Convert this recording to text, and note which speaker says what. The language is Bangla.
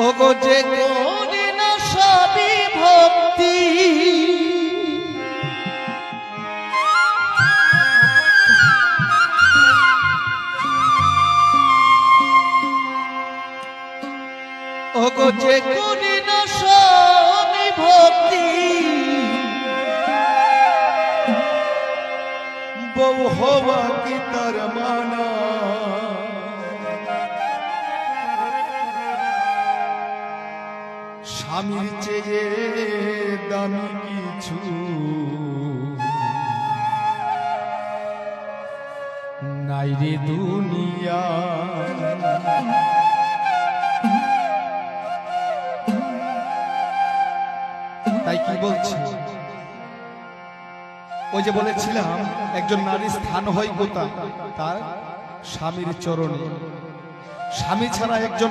Speaker 1: ওগো যে করি না সবই ভক্তি, ওগো যে করি না সবই ভক্তি, বউ হওয়া কি তার মানা? স্বামীর চেয়ে দামি কিছু নাই রে দুনিয়া। তাই কি বলছি, ওই যে বলেছিলাম একজন নারীর স্থান হয় কোথায়? তার স্বামীর চরণে। স্বামী ছাড়া একজন